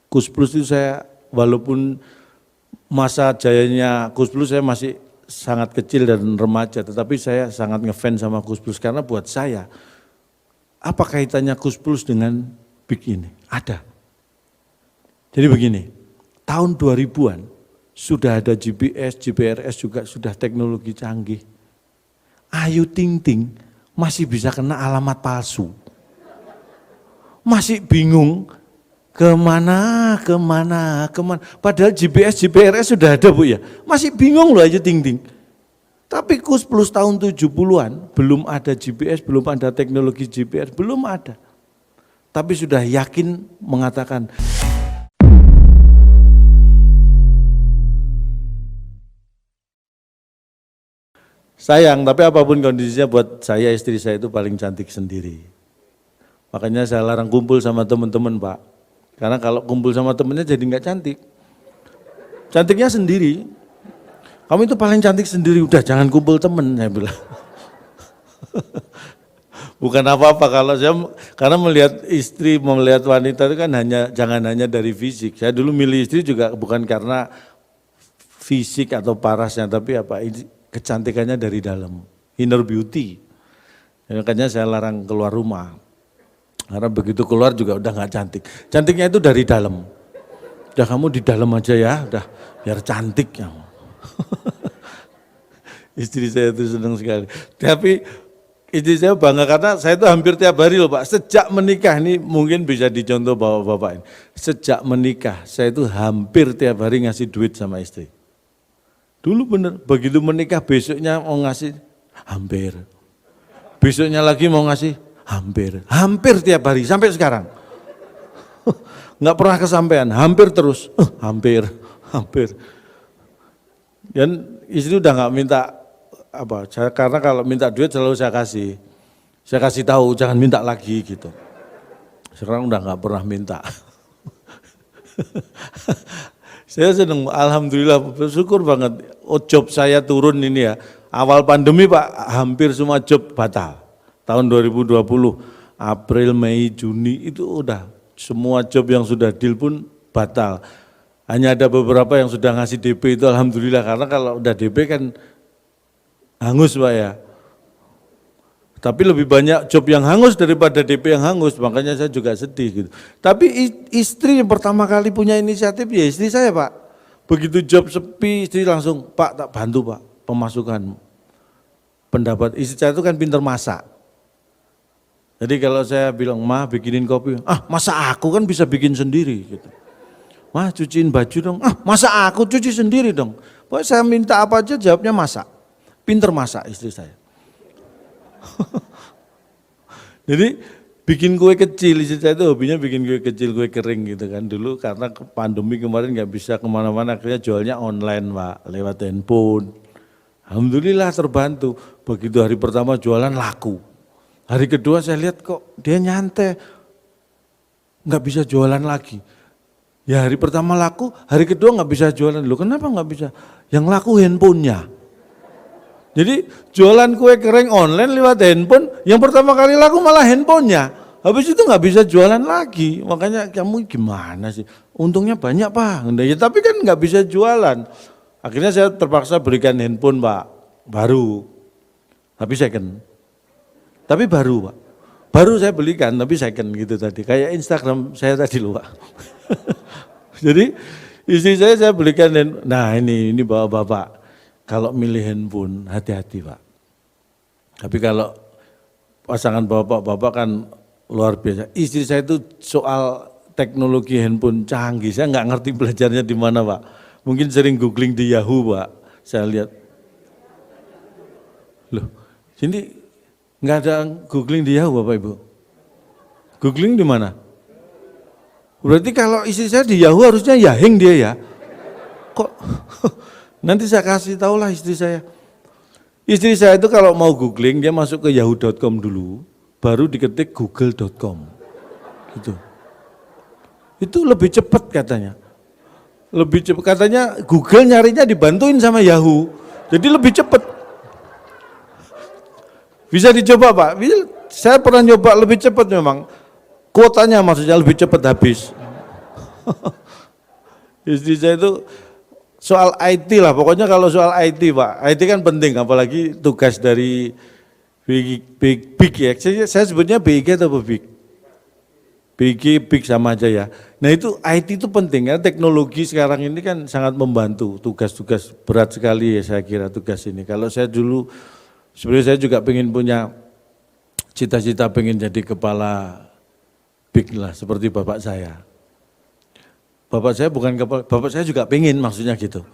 Kus Plus itu saya walaupun masa jayanya Kus Plus saya masih sangat kecil dan remaja, tetapi saya sangat ngefans sama Kus Plus karena buat saya apa kaitannya Kus Plus dengan Big ini? Ada. Jadi begini, tahun 2000-an sudah ada GPS, GPRS juga sudah teknologi canggih. Ayu Ting Ting masih bisa kena alamat palsu. Masih bingung kemana. Padahal GPS, GPRS sudah ada Bu ya. Masih bingung loh Ayu Ting Ting. Tapi Kus Plus tahun 70-an belum ada GPS, belum ada teknologi GPS, belum ada. Tapi sudah yakin mengatakan, sayang, tapi apapun kondisinya buat saya, istri saya itu paling cantik sendiri. Makanya saya larang kumpul sama teman-teman Pak. Karena kalau kumpul sama temennya jadi nggak cantik. Cantiknya sendiri. Kamu itu paling cantik sendiri, udah jangan kumpul temen, saya bilang. Bukan apa-apa kalau saya, karena melihat istri, melihat wanita itu kan jangan hanya dari fisik. Saya dulu milih istri juga bukan karena fisik atau parasnya, tapi apa, kecantikannya dari dalam, inner beauty. Makanya saya larang keluar rumah. Karena begitu keluar juga udah nggak cantik. Cantiknya itu dari dalam. Udah kamu di dalam aja ya, udah biar cantik ya. Istri saya itu senang sekali. Tapi istri saya bangga karena saya itu hampir tiap hari loh Pak. Sejak menikah ini mungkin bisa dicontoh bapak-bapak ini. Sejak menikah saya itu hampir tiap hari ngasih duit sama istri. Dulu bener, begitu menikah besoknya mau ngasih hampir. Besoknya lagi mau ngasih hampir. Hampir tiap hari sampai sekarang. Nggak pernah kesampaian, hampir terus. Hampir. Dan istri udah nggak minta apa, karena kalau minta duit selalu saya kasih tahu jangan minta lagi gitu. Sekarang udah nggak pernah minta. Saya senang, alhamdulillah bersyukur banget. Job saya turun ini ya. Awal pandemi Pak, hampir semua job batal. Tahun 2020, April, Mei, Juni itu udah semua job yang sudah deal pun batal. Hanya ada beberapa yang sudah ngasih DP itu alhamdulillah, karena kalau udah DP kan hangus Pak ya. Tapi lebih banyak job yang hangus daripada DP yang hangus, makanya saya juga sedih gitu. Tapi istri yang pertama kali punya inisiatif ya istri saya Pak. Begitu job sepi istri langsung, Pak tak bantu Pak pemasukan. Pendapat istri saya itu kan pinter masak. Jadi kalau saya bilang, Ma bikinin kopi, masa aku kan bisa bikin sendiri gitu. Mah cuciin baju dong, masa aku cuci sendiri dong. Pokoknya saya minta apa aja jawabnya masak. Pinter masak istri saya. Jadi bikin kue kecil, istri saya itu hobinya bikin kue kecil, kue kering gitu kan. Dulu karena pandemi kemarin nggak bisa kemana-mana, akhirnya jualnya online Pak, lewat handphone. Alhamdulillah terbantu, begitu hari pertama jualan laku. Hari kedua saya lihat kok dia nyantai, nggak bisa jualan lagi. Ya hari pertama laku, hari kedua nggak bisa jualan. Loh kenapa nggak bisa? Yang laku handphonenya. Jadi jualan kue kering online lewat handphone, yang pertama kali laku malah handphonenya. Habis itu nggak bisa jualan lagi. Makanya kamu gimana sih? Untungnya banyak Pak. Ya, tapi kan nggak bisa jualan. Akhirnya saya terpaksa berikan handphone Pak, baru. Tapi second. Tapi baru Pak. Baru saya belikan, tapi second gitu tadi. Kayak Instagram saya tadi loh Pak. Jadi istri saya belikan handphone. Nah ini bapak-bapak. Kalau milih handphone hati-hati Pak. Tapi kalau pasangan bapak-bapak kan luar biasa. Istri saya itu soal teknologi handphone canggih. Saya nggak ngerti belajarnya di mana Pak. Mungkin sering googling di Yahoo Pak. Saya lihat. Loh, jadi nggak ada googling di Yahoo Bapak Ibu? Googling di mana? Berarti kalau istri saya di Yahoo harusnya Yahing dia ya. Kok nanti saya kasih tahu lah istri saya. Istri saya itu kalau mau googling dia masuk ke yahoo.com dulu, baru diketik google.com. Gitu. Itu lebih cepat katanya. Lebih cepat katanya, Google nyarinya dibantuin sama Yahoo. Jadi lebih cepat. Bisa dicoba Pak. Saya pernah nyoba lebih cepat memang. Kuotanya maksudnya lebih cepat habis. Istri saya itu soal IT lah, pokoknya kalau soal IT Pak, IT kan penting, apalagi tugas dari big ya, saya sebutnya BIG atau big? Big sama aja ya. Nah itu IT itu penting ya, teknologi sekarang ini kan sangat membantu, tugas-tugas berat sekali ya saya kira tugas ini. Kalau saya dulu, sebenarnya saya juga pengen punya cita-cita pengen jadi kepala big lah, seperti bapak saya. Bapak saya bukan kepala, bapak saya juga pengen maksudnya gitu.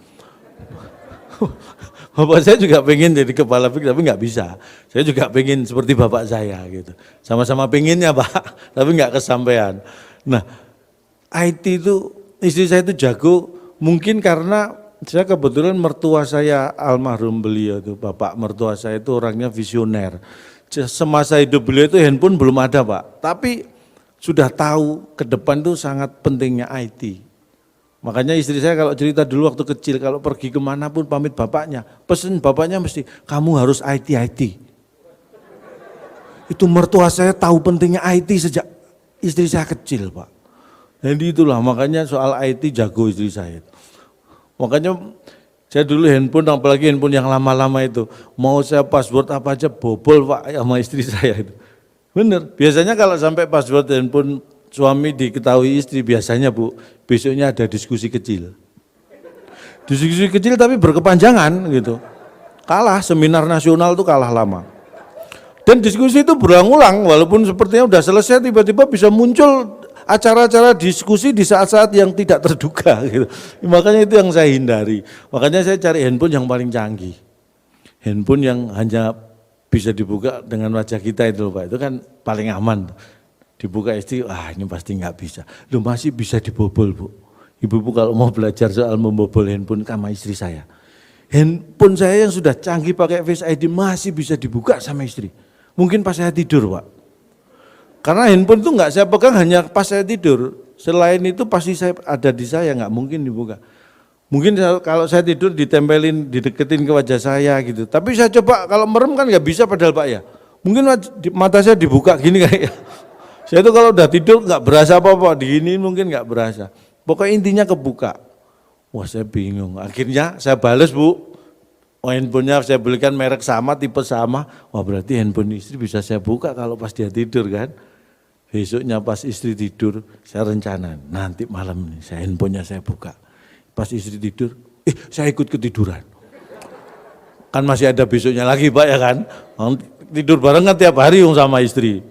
Bapak saya juga pengen jadi kepala big tapi nggak bisa. Saya juga pengen seperti bapak saya gitu. Sama-sama pengennya Pak, tapi nggak kesampaian. Nah, IT itu istri saya itu jago, mungkin karena saya kebetulan mertua saya almarhum beliau itu, bapak mertua saya itu orangnya visioner. Semasa hidup beliau itu handphone belum ada Pak, tapi sudah tahu ke depan itu sangat pentingnya IT. Makanya istri saya kalau cerita dulu waktu kecil, kalau pergi kemanapun pamit bapaknya, pesen bapaknya mesti, kamu harus IT. Itu mertua saya tahu pentingnya IT sejak istri saya kecil Pak. Jadi itulah makanya soal IT jago istri saya. Makanya saya dulu handphone, apalagi handphone yang lama-lama itu, mau saya password apa aja bobol Pak sama istri saya itu. Bener, biasanya kalau sampai password handphone suami diketahui istri biasanya Bu, besoknya ada diskusi kecil. Diskusi kecil tapi berkepanjangan gitu. Kalah, seminar nasional itu kalah lama. Dan diskusi itu berulang-ulang, walaupun sepertinya udah selesai tiba-tiba bisa muncul acara-acara diskusi di saat-saat yang tidak terduga gitu. Makanya itu yang saya hindari. Makanya saya cari handphone yang paling canggih. Handphone yang hanya bisa dibuka dengan wajah kita itu Pak, itu kan paling aman. Dibuka istri, ini pasti nggak bisa. Loh masih bisa dibobol Bu. Ibu-ibu kalau mau belajar soal membobol handphone sama istri saya. Handphone saya yang sudah canggih pakai Face ID masih bisa dibuka sama istri. Mungkin pas saya tidur Pak. Karena handphone itu nggak saya pegang hanya pas saya tidur. Selain itu pasti saya ada di saya, nggak mungkin dibuka. Mungkin kalau saya tidur ditempelin, dideketin ke wajah saya gitu. Tapi saya coba kalau merem kan nggak bisa padahal Pak ya. Mungkin mata saya dibuka gini kayak. Saya itu kalau udah tidur nggak berasa apa-apa, digini mungkin nggak berasa. Pokoknya intinya kebuka. Wah saya bingung, akhirnya saya bales Bu. Handphonenya saya belikan merek sama, tipe sama. Wah berarti handphone istri bisa saya buka kalau pas dia tidur kan. Besoknya pas istri tidur, saya rencana nanti malam ini handphonenya saya buka. Pas istri tidur, saya ikut ketiduran. Kan masih ada besoknya lagi Pak ya kan. Tidur barengan tiap hari sama istri.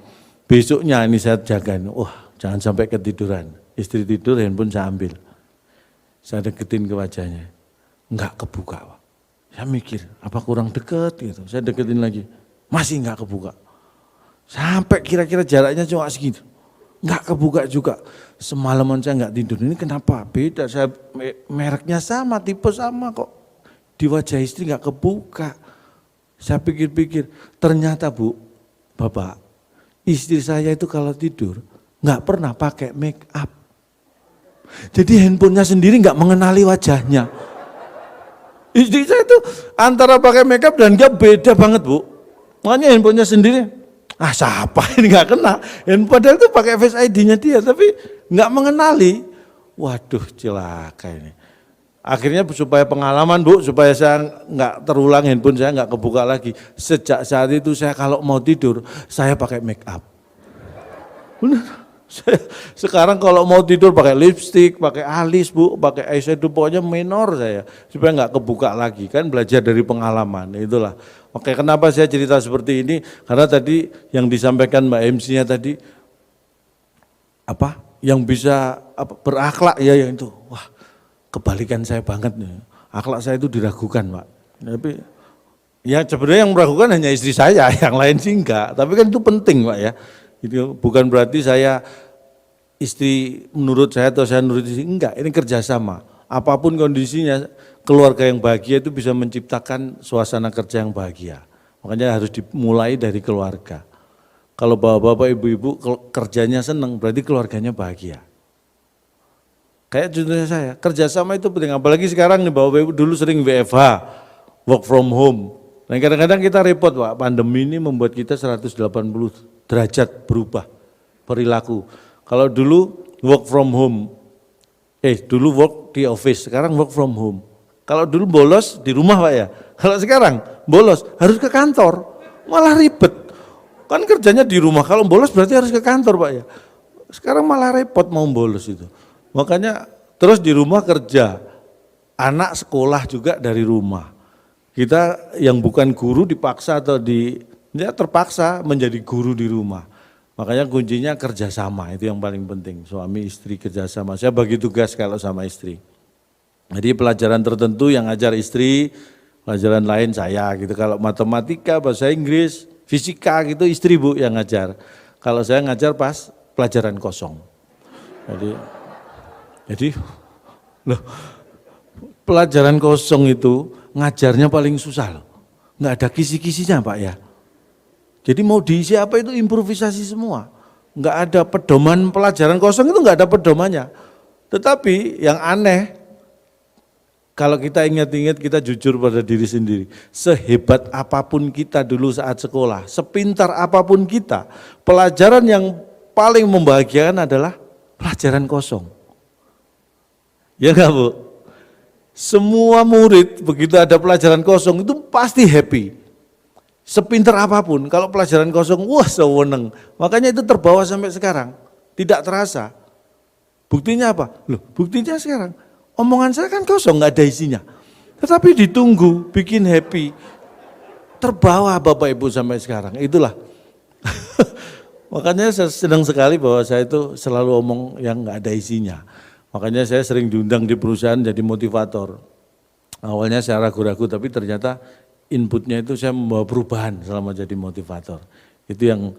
Besoknya ini saya jagain, jangan sampai ketiduran. Istri tidur, handphone saya ambil. Saya deketin ke wajahnya, enggak kebuka Pak. Saya mikir, apa kurang deket gitu. Saya deketin lagi, masih enggak kebuka. Sampai kira-kira jaraknya cuma segitu. Enggak kebuka juga. Semalaman saya enggak tidur, ini kenapa? Beda, saya mereknya sama, tipe sama kok. Di wajah istri enggak kebuka. Saya pikir-pikir, ternyata Bu, Bapak, istri saya itu kalau tidur nggak pernah pakai make up. Jadi handphonenya sendiri nggak mengenali wajahnya. Istri saya itu antara pakai make up dan nggak beda banget Bu. Makanya handphonenya sendiri, siapa ini nggak kena. Padahal itu pakai Face ID-nya dia, tapi nggak mengenali. Waduh celaka ini. Akhirnya supaya pengalaman Bu, supaya saya nggak terulang handphone saya nggak kebuka lagi. Sejak saat itu saya kalau mau tidur, saya pakai make up. Benar. Sekarang kalau mau tidur pakai lipstick, pakai alis Bu, pakai eyeshadow, pokoknya minor saya. Supaya nggak kebuka lagi, kan belajar dari pengalaman, itulah. Oke, kenapa saya cerita seperti ini? Karena tadi yang disampaikan Mbak MC-nya tadi, yang bisa berakhlak ya yang itu, kebalikan saya banget nih. Akhlak saya itu diragukan Pak. Tapi ya sebenarnya yang meragukan hanya istri saya, yang lain sih enggak. Tapi kan itu penting Pak ya. Itu bukan berarti saya istri menurut saya atau saya menurut istri, enggak. Ini kerjasama. Apapun kondisinya, keluarga yang bahagia itu bisa menciptakan suasana kerja yang bahagia. Makanya harus dimulai dari keluarga. Kalau bapak-bapak, ibu-ibu kerjanya senang, berarti keluarganya bahagia. Kayak contohnya saya, kerjasama itu penting, apalagi sekarang nih Bapak Ibu dulu sering WFH, work from home. Nah kadang-kadang kita repot Pak, pandemi ini membuat kita 180 derajat berubah perilaku. Kalau dulu work from home, Dulu work di office, sekarang work from home. Kalau dulu bolos di rumah Pak ya, kalau sekarang bolos harus ke kantor, malah ribet. Kan kerjanya di rumah, kalau bolos berarti harus ke kantor Pak ya. Sekarang malah repot mau bolos itu. Makanya terus di rumah kerja, anak sekolah juga dari rumah. Kita yang bukan guru dipaksa atau terpaksa menjadi guru di rumah. Makanya kuncinya kerjasama, itu yang paling penting. Suami istri kerjasama, saya bagi tugas kalau sama istri. Jadi pelajaran tertentu yang ajar istri, pelajaran lain saya gitu. Kalau matematika, bahasa Inggris, fisika gitu istri Bu yang ngajar. Kalau saya ngajar pas pelajaran kosong. Jadi loh, pelajaran kosong itu ngajarnya paling susah loh. Nggak ada kisi-kisinya Pak ya. Jadi mau diisi apa itu improvisasi semua. Enggak ada pedoman pelajaran kosong itu enggak ada pedomannya. Tetapi yang aneh, kalau kita ingat-ingat kita jujur pada diri sendiri. Sehebat apapun kita dulu saat sekolah, sepintar apapun kita, pelajaran yang paling membahagiakan adalah pelajaran kosong. Ya enggak Bu? Semua murid begitu ada pelajaran kosong itu pasti happy. Sepinter apapun, kalau pelajaran kosong, wah seweneng. Makanya itu terbawa sampai sekarang, tidak terasa. Buktinya apa? Loh, buktinya sekarang, omongan saya kan kosong, nggak ada isinya. Tetapi ditunggu, bikin happy. Terbawa Bapak Ibu sampai sekarang, itulah. Makanya saya senang sekali bahwa saya itu selalu omong yang nggak ada isinya. Makanya saya sering diundang di perusahaan jadi motivator. Awalnya saya ragu-ragu, tapi ternyata inputnya itu saya membawa perubahan selama jadi motivator. Itu yang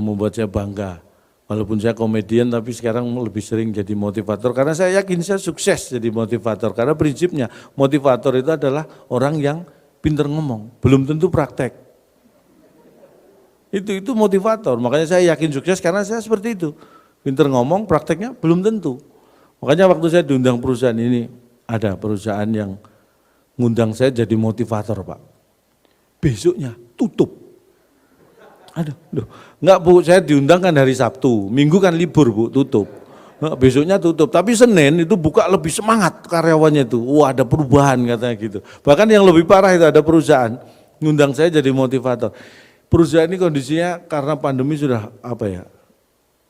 membuat saya bangga. Walaupun saya komedian tapi sekarang lebih sering jadi motivator karena saya yakin saya sukses jadi motivator. Karena prinsipnya motivator itu adalah orang yang pintar ngomong, belum tentu praktek. Itu motivator, makanya saya yakin sukses karena saya seperti itu. Pintar ngomong, prakteknya belum tentu. Makanya waktu saya diundang perusahaan ini, ada perusahaan yang ngundang saya jadi motivator Pak. Besoknya tutup. Aduh, enggak Bu, saya diundang kan hari Sabtu, Minggu kan libur Bu, tutup. Besoknya tutup, tapi Senin itu buka lebih semangat karyawannya itu. Wah ada perubahan katanya gitu. Bahkan yang lebih parah itu ada perusahaan ngundang saya jadi motivator. Perusahaan ini kondisinya karena pandemi sudah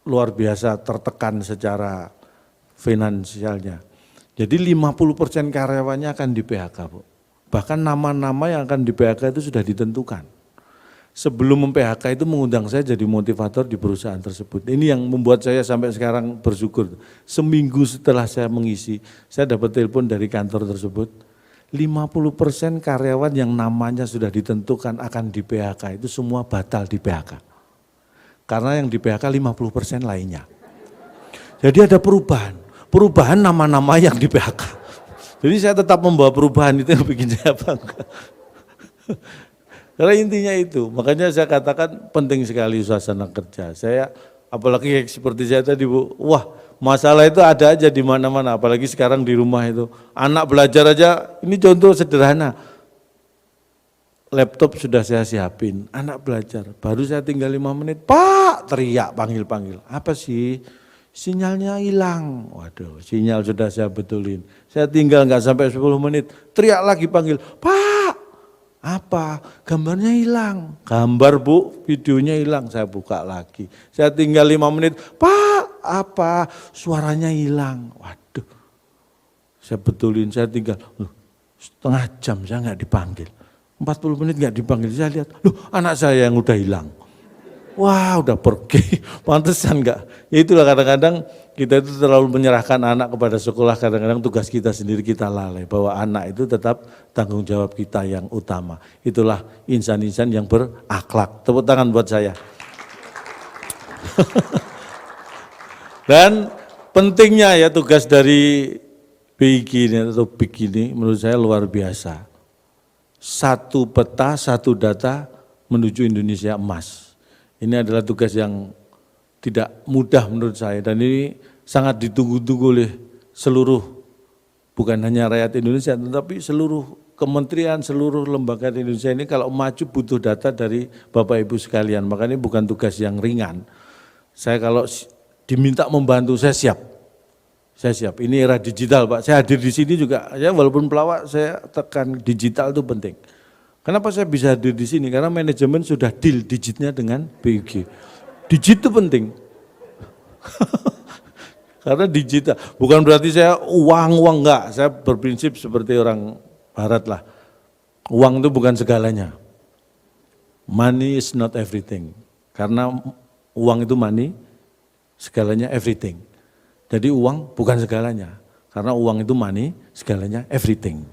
luar biasa tertekan secara finansialnya. Jadi 50% karyawannya akan di PHK Bu. Bahkan nama-nama yang akan di PHK itu sudah ditentukan. Sebelum mem-PHK itu mengundang saya jadi motivator di perusahaan tersebut. Ini yang membuat saya sampai sekarang bersyukur. Seminggu setelah saya mengisi, saya dapat telepon dari kantor tersebut. 50% karyawan yang namanya sudah ditentukan akan di PHK itu semua batal di PHK. Karena yang di PHK 50% lainnya. Jadi ada perubahan nama-nama yang di PHK. Jadi saya tetap membawa perubahan, itu yang bikin saya bangga. Karena intinya itu, makanya saya katakan penting sekali suasana kerja. Saya apalagi seperti saya tadi Bu, wah masalah itu ada aja di mana-mana, apalagi sekarang di rumah itu. Anak belajar aja, ini contoh sederhana. Laptop sudah saya siapin, anak belajar, baru saya tinggal 5 menit, Pak teriak panggil-panggil, apa sih? Sinyalnya hilang, waduh sinyal sudah saya betulin. Saya tinggal nggak sampai 10 menit, teriak lagi panggil, Pak apa? Gambarnya hilang. Gambar Bu, videonya hilang, saya buka lagi. Saya tinggal 5 menit, Pak apa? Suaranya hilang, waduh. Saya betulin, saya tinggal, setengah jam saya nggak dipanggil. 40 menit nggak dipanggil, saya lihat, anak saya yang udah hilang. Wah udah pergi, pantesan enggak. Ya itulah kadang-kadang kita itu terlalu menyerahkan anak kepada sekolah, kadang-kadang tugas kita sendiri kita lalai. Bahwa anak itu tetap tanggung jawab kita yang utama. Itulah insan-insan yang berakhlak. Tepuk tangan buat saya. Dan pentingnya ya tugas dari BIG ini atau BIG ini menurut saya luar biasa. Satu peta, satu data menuju Indonesia emas. Ini adalah tugas yang tidak mudah menurut saya dan ini sangat ditunggu-tunggu oleh seluruh, bukan hanya rakyat Indonesia tetapi seluruh kementerian, seluruh lembaga di Indonesia ini kalau maju butuh data dari Bapak Ibu sekalian, makanya ini bukan tugas yang ringan. Saya kalau diminta membantu saya siap. Saya siap. Ini era digital, Pak. Saya hadir di sini juga. Ya walaupun pelawak, saya tekan digital itu penting. Kenapa saya bisa hadir di sini? Karena manajemen sudah deal digitnya dengan BUG. Digit itu penting. Karena digital. Bukan berarti saya uang enggak. Saya berprinsip seperti orang barat lah. Uang itu bukan segalanya. Money is not everything. Karena uang itu money, segalanya everything. Jadi uang bukan segalanya. Karena uang itu money, segalanya everything.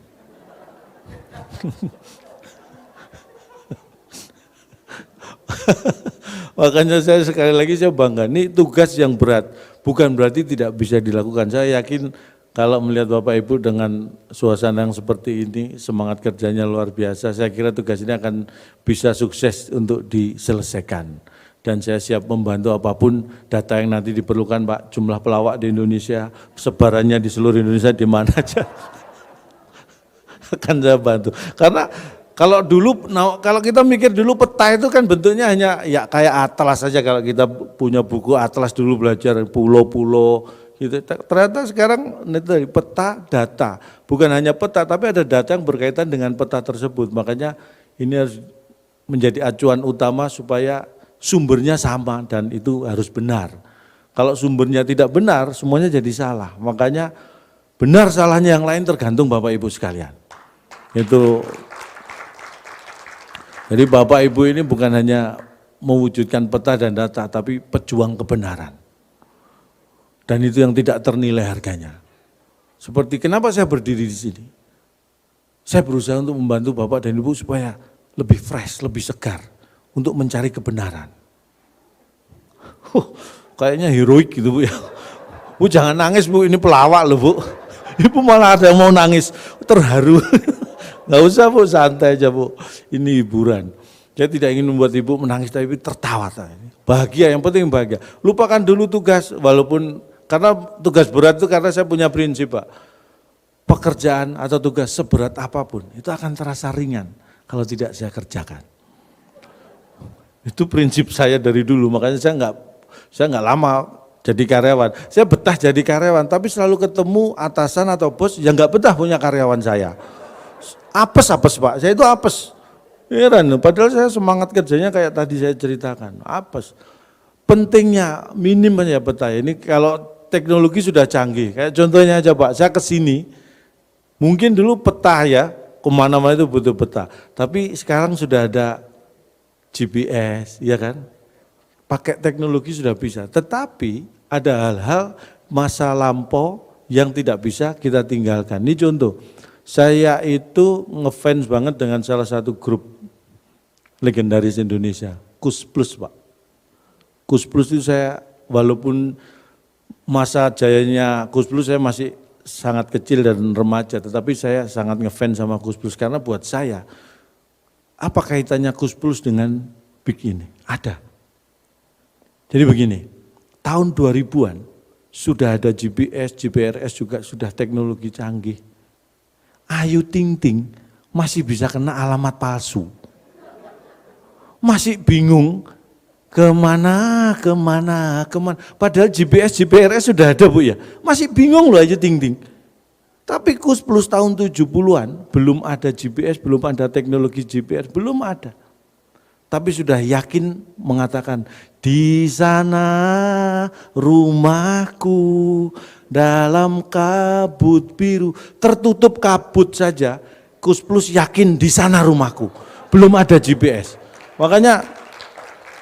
Makanya saya sekali lagi saya bangga, ini tugas yang berat. Bukan berarti tidak bisa dilakukan. Saya yakin kalau melihat Bapak Ibu dengan suasana yang seperti ini, semangat kerjanya luar biasa, saya kira tugas ini akan bisa sukses untuk diselesaikan. Dan saya siap membantu apapun data yang nanti diperlukan Pak, jumlah pelawak di Indonesia, sebarannya di seluruh Indonesia di mana aja, akan saya bantu. Karena kalau kita mikir dulu peta itu kan bentuknya hanya ya kayak atlas saja, kalau kita punya buku atlas dulu belajar pulau-pulau gitu. Ternyata sekarang dari peta data, bukan hanya peta tapi ada data yang berkaitan dengan peta tersebut. Makanya ini harus menjadi acuan utama supaya sumbernya sama dan itu harus benar. Kalau sumbernya tidak benar semuanya jadi salah. Makanya benar salahnya yang lain tergantung Bapak Ibu sekalian. Itu. Jadi Bapak Ibu ini bukan hanya mewujudkan peta dan data, tapi pejuang kebenaran. Dan itu yang tidak ternilai harganya. Seperti kenapa saya berdiri di sini? Saya berusaha untuk membantu Bapak dan Ibu supaya lebih fresh, lebih segar untuk mencari kebenaran. Kayaknya heroik gitu Bu ya. Bu jangan nangis Bu, ini pelawak loh Bu. Ibu malah ada yang mau nangis, terharu. Nggak usah Bu, santai aja Bu, ini hiburan. Saya tidak ingin membuat Ibu menangis tapi tertawa. Bahagia, yang penting bahagia. Lupakan dulu tugas, walaupun karena tugas berat itu karena saya punya prinsip Pak. Pekerjaan atau tugas seberat apapun itu akan terasa ringan kalau tidak saya kerjakan. Itu prinsip saya dari dulu, makanya saya nggak lama jadi karyawan. Saya betah jadi karyawan, tapi selalu ketemu atasan atau bos yang nggak betah punya karyawan saya. Apes Pak, saya itu apes. Heran, padahal saya semangat kerjanya kayak tadi saya ceritakan, apes. Pentingnya minim aja peta. Ini kalau teknologi sudah canggih, kayak contohnya aja Pak, saya ke sini, mungkin dulu peta ya, kemana-mana itu butuh peta. Tapi sekarang sudah ada GPS, ya kan? Pakai teknologi sudah bisa. Tetapi ada hal-hal masa lampau yang tidak bisa kita tinggalkan. Ini contoh. Saya itu ngefans banget dengan salah satu grup legendaris Indonesia, Kus Plus Pak. Kus Plus itu saya, walaupun masa jayanya Kus Plus saya masih sangat kecil dan remaja, tetapi saya sangat ngefans sama Kus Plus karena buat saya, apa kaitannya Kus Plus dengan BIG ini? Ada. Jadi begini, tahun 2000-an sudah ada GPS, GPRS juga sudah teknologi canggih. Ayu Ting Ting masih bisa kena alamat palsu. Masih bingung kemana. Padahal GPS, GPRS sudah ada Bu ya. Masih bingung loh Ayu Ting Ting. Tapi Kus Plus tahun 70-an belum ada GPS, belum ada teknologi GPS, belum ada. Tapi sudah yakin mengatakan, di sana rumahku dalam kabut biru, tertutup kabut saja, Kus Plus yakin di sana rumahku, belum ada GPS. Makanya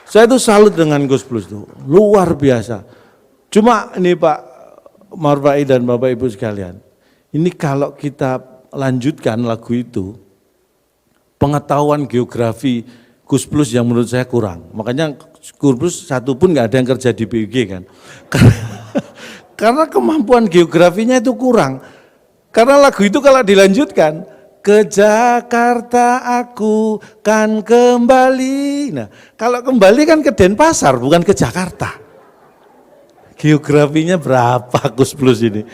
saya itu salut dengan Kus Plus itu, luar biasa. Cuma ini Pak Marfai dan Bapak Ibu sekalian, ini kalau kita lanjutkan lagu itu, pengetahuan geografi Kus Plus yang menurut saya kurang. Makanya Kus Plus satu pun nggak ada yang kerja di BUG kan. Karena kemampuan geografinya itu kurang. Karena lagu itu kalau dilanjutkan, ke Jakarta aku kan kembali. Nah, kalau kembali kan ke Denpasar bukan ke Jakarta. Geografinya berapa Kus Plus ini?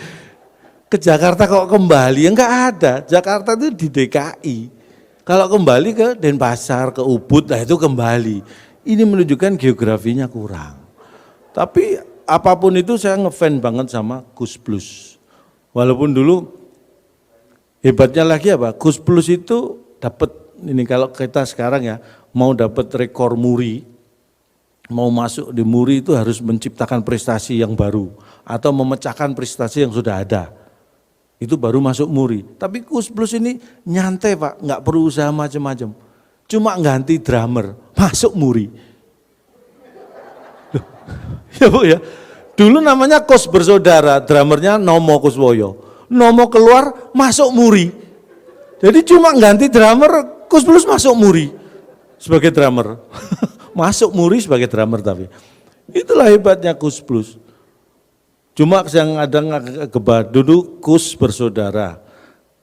Ke Jakarta kok kembali? Enggak ada. Jakarta itu di DKI. Kalau kembali ke Denpasar, ke Ubud, nah itu kembali. Ini menunjukkan geografinya kurang. Tapi apapun itu saya ngefans banget sama Kus Plus. Walaupun dulu hebatnya lagi apa? Kus Plus itu dapat ini kalau kita sekarang ya mau dapat rekor muri, mau masuk di muri itu harus menciptakan prestasi yang baru atau memecahkan prestasi yang sudah ada. Itu baru masuk muri. Tapi Kus Plus ini nyantai Pak, nggak perlu usaha macam-macam. Cuma ganti drummer, masuk muri. Ya Bu ya. Dulu namanya Kus Bersaudara, drummernya Nomo Kuswoyo. Nomo keluar, masuk muri. Jadi cuma ganti drummer, Kus Plus masuk muri sebagai drummer. Masuk muri sebagai drummer tapi. Itulah hebatnya Kus Plus. Cuma yang ada gebah dulu Kus Bersaudara.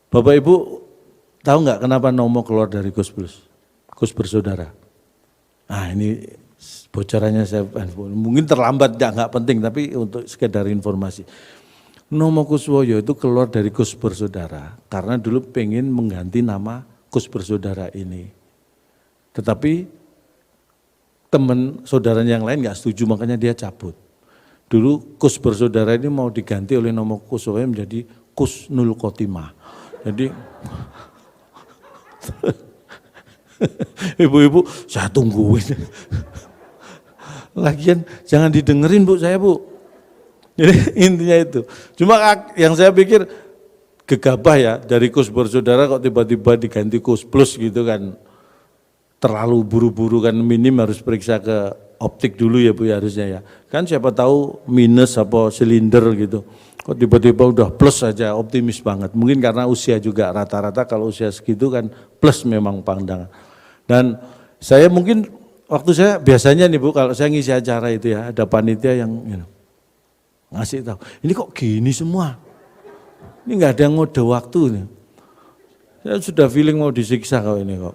Bapak Ibu tahu nggak kenapa Nomo keluar dari Kus Plus? Kus Bersaudara. Nah ini bocorannya saya mungkin terlambat nggak penting tapi untuk sekedar informasi. Nomo Kuswoyo itu keluar dari Kus Bersaudara karena dulu pengen mengganti nama Kus Bersaudara ini. Tetapi teman saudaranya yang lain nggak setuju makanya dia cabut. Dulu Kus Bersaudara ini mau diganti oleh Nomo Kuswoyo menjadi Kus Nul Khotimah. Jadi ibu-ibu saya tungguin. Lagian jangan didengerin Bu saya Bu. Jadi intinya itu. Cuma yang saya pikir gegabah ya dari Kus Bersaudara kok tiba-tiba diganti Kus Plus gitu kan. Terlalu buru-buru kan minim harus periksa ke optik dulu ya Bu ya harusnya ya. Kan siapa tahu minus apa silinder gitu. Kok tiba-tiba udah plus saja optimis banget. Mungkin karena usia juga rata-rata kalau usia segitu kan plus memang pandangan. Dan saya mungkin waktu saya biasanya nih Bu, kalau saya ngisi acara itu ya, ada panitia yang ngasih tahu, ini kok gini semua, ini nggak ada yang ngode waktu nih. Saya sudah feeling mau disiksa kalau ini kok.